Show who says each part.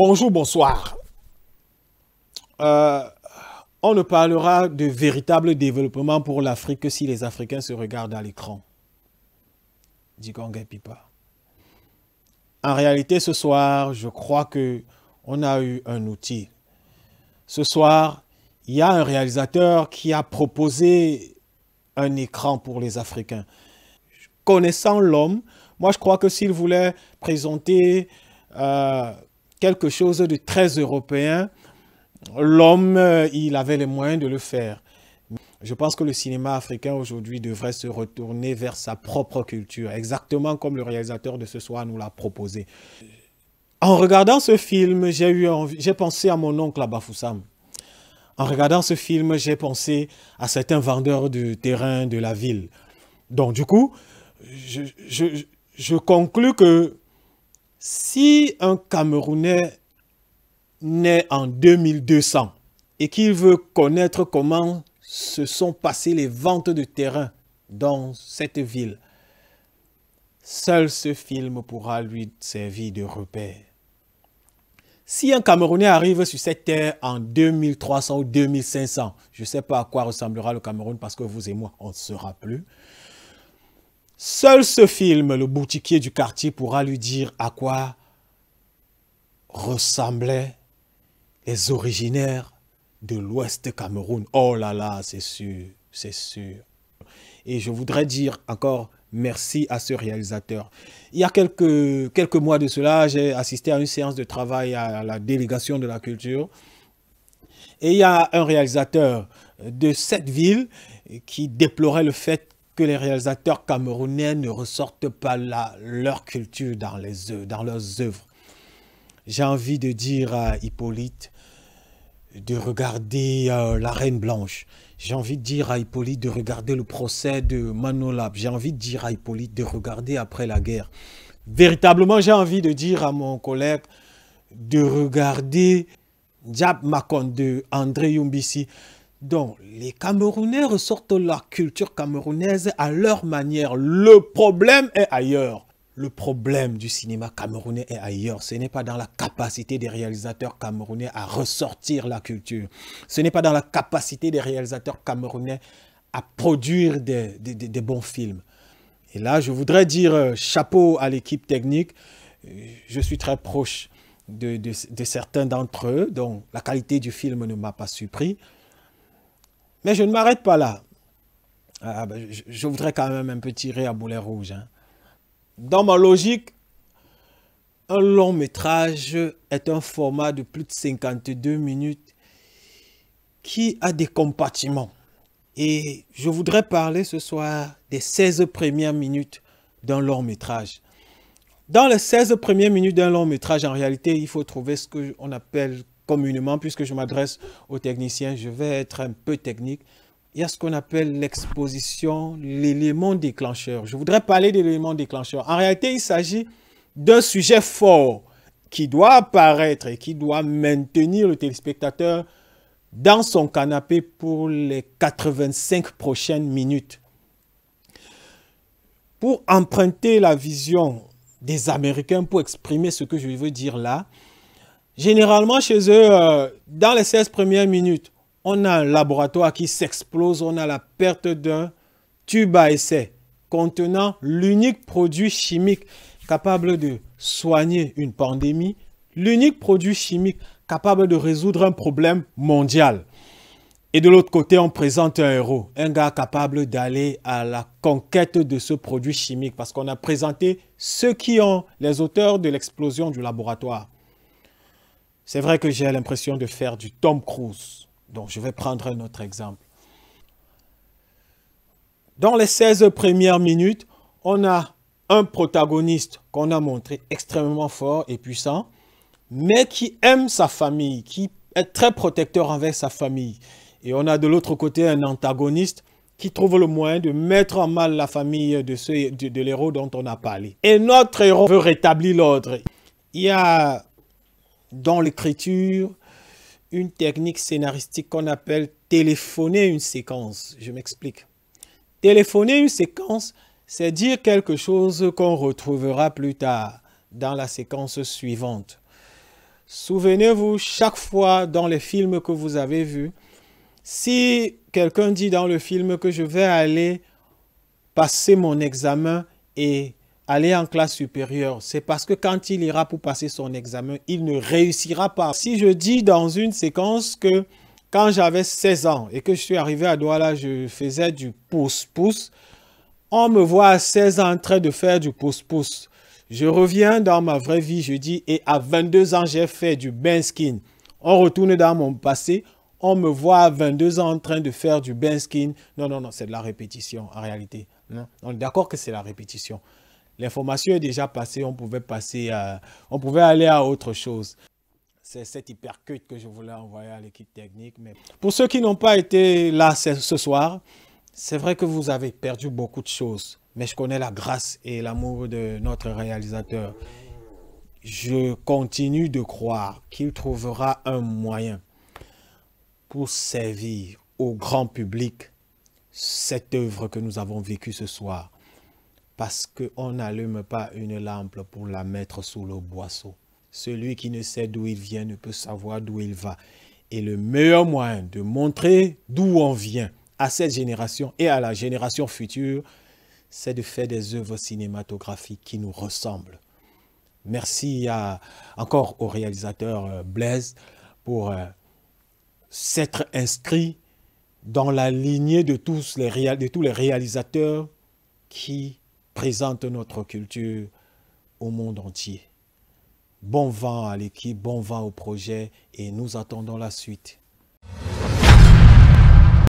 Speaker 1: Bonjour, bonsoir. On ne parlera de véritable développement pour l'Afrique que si les Africains se regardent à l'écran. Digongue Pipa. En réalité, ce soir, je crois qu'on a eu un outil. Ce soir, il y a un réalisateur qui a proposé un écran pour les Africains. Connaissant l'homme, moi je crois que s'il voulait présenter quelque chose de très européen, l'homme, il avait les moyens de le faire. Je pense que le cinéma africain aujourd'hui devrait se retourner vers sa propre culture, exactement comme le réalisateur de ce soir nous l'a proposé. En regardant ce film, j'ai pensé à mon oncle à Bafoussam. En regardant ce film, j'ai pensé à certains vendeurs de terrain de la ville. Donc du coup, je conclus que si un Camerounais naît en 2200 et qu'il veut connaître comment se sont passées les ventes de terrain dans cette ville, seul ce film pourra lui servir de repère. Si un Camerounais arrive sur cette terre en 2300 ou 2500, je ne sais pas à quoi ressemblera le Cameroun parce que vous et moi, on ne saura plus. Seul ce film, le boutiquier du quartier, pourra lui dire à quoi ressemblaient les originaires de l'Ouest Cameroun. Oh là là, c'est sûr, c'est sûr. Et je voudrais dire encore merci à ce réalisateur. Il y a quelques mois de cela, j'ai assisté à une séance de travail à la délégation de la culture. Et il y a un réalisateur de cette ville qui déplorait le fait que les réalisateurs camerounais ne ressortent pas leur culture dans leurs œuvres. J'ai envie de dire à Hippolyte de regarder La Reine Blanche. J'ai envie de dire à Hippolyte de regarder le procès de Manolab. J'ai envie de dire à Hippolyte de regarder Après la guerre. Véritablement, j'ai envie de dire à mon collègue de regarder Diab Makon de André Yumbisi. Donc, les Camerounais ressortent la culture camerounaise à leur manière. Le problème est ailleurs. Le problème du cinéma camerounais est ailleurs. Ce n'est pas dans la capacité des réalisateurs camerounais à ressortir la culture. Ce n'est pas dans la capacité des réalisateurs camerounais à produire des bons films. Et là, je voudrais dire chapeau à l'équipe technique. Je suis très proche de certains d'entre eux, dont la qualité du film ne m'a pas surpris. Mais je ne m'arrête pas là. Je voudrais quand même un peu tirer à boulet rouge. Dans ma logique, un long métrage est un format de plus de 52 minutes qui a des compartiments. Et je voudrais parler ce soir des 16 premières minutes d'un long métrage. Dans les 16 premières minutes d'un long métrage, en réalité, il faut trouver ce qu'on appelle communément, puisque je m'adresse aux techniciens, je vais être un peu technique. Il y a ce qu'on appelle l'exposition, l'élément déclencheur. Je voudrais parler de l'élément déclencheur. En réalité, il s'agit d'un sujet fort qui doit apparaître et qui doit maintenir le téléspectateur dans son canapé pour les 85 prochaines minutes. Pour emprunter la vision des Américains, pour exprimer ce que je veux dire là, généralement chez eux, dans les 16 premières minutes, on a un laboratoire qui s'explose, on a la perte d'un tube à essai contenant l'unique produit chimique capable de soigner une pandémie, l'unique produit chimique capable de résoudre un problème mondial. Et de l'autre côté, on présente un héros, un gars capable d'aller à la conquête de ce produit chimique parce qu'on a présenté ceux qui ont les auteurs de l'explosion du laboratoire. C'est vrai que j'ai l'impression de faire du Tom Cruise. Donc, je vais prendre un autre exemple. Dans les 16 premières minutes, on a un protagoniste qu'on a montré extrêmement fort et puissant, mais qui aime sa famille, qui est très protecteur envers sa famille. Et on a de l'autre côté un antagoniste qui trouve le moyen de mettre en mal la famille de l'héros dont on a parlé. Et notre héros veut rétablir l'ordre. Il y a dans l'écriture une technique scénaristique qu'on appelle téléphoner une séquence. Je m'explique. Téléphoner une séquence, c'est dire quelque chose qu'on retrouvera plus tard dans la séquence suivante. Souvenez-vous, chaque fois dans les films que vous avez vus, si quelqu'un dit dans le film que je vais aller passer mon examen et aller en classe supérieure, c'est parce que quand il ira pour passer son examen, il ne réussira pas. Si je dis dans une séquence que quand j'avais 16 ans et que je suis arrivé à Douala, je faisais du pouce-pouce, on me voit à 16 ans en train de faire du pouce-pouce. Je reviens dans ma vraie vie, je dis, et à 22 ans, j'ai fait du benskin. On retourne dans mon passé, on me voit à 22 ans en train de faire du benskin. Non, non, non, c'est de la répétition en réalité. Non, on est d'accord que c'est la répétition. L'information est déjà passée, on pouvait aller à autre chose. C'est cette hypercute que je voulais envoyer à l'équipe technique. Mais pour ceux qui n'ont pas été là ce soir, c'est vrai que vous avez perdu beaucoup de choses. Mais je connais la grâce et l'amour de notre réalisateur. Je continue de croire qu'il trouvera un moyen pour servir au grand public cette œuvre que nous avons vécue ce soir. Parce qu'on n'allume pas une lampe pour la mettre sous le boisseau. Celui qui ne sait d'où il vient ne peut savoir d'où il va. Et le meilleur moyen de montrer d'où on vient à cette génération et à la génération future, c'est de faire des œuvres cinématographiques qui nous ressemblent. Merci encore au réalisateur Blaise pour s'être inscrit dans la lignée de tous les réalisateurs qui présentent notre culture au monde entier. Bon vent à l'équipe, bon vent au projet et nous attendons la suite.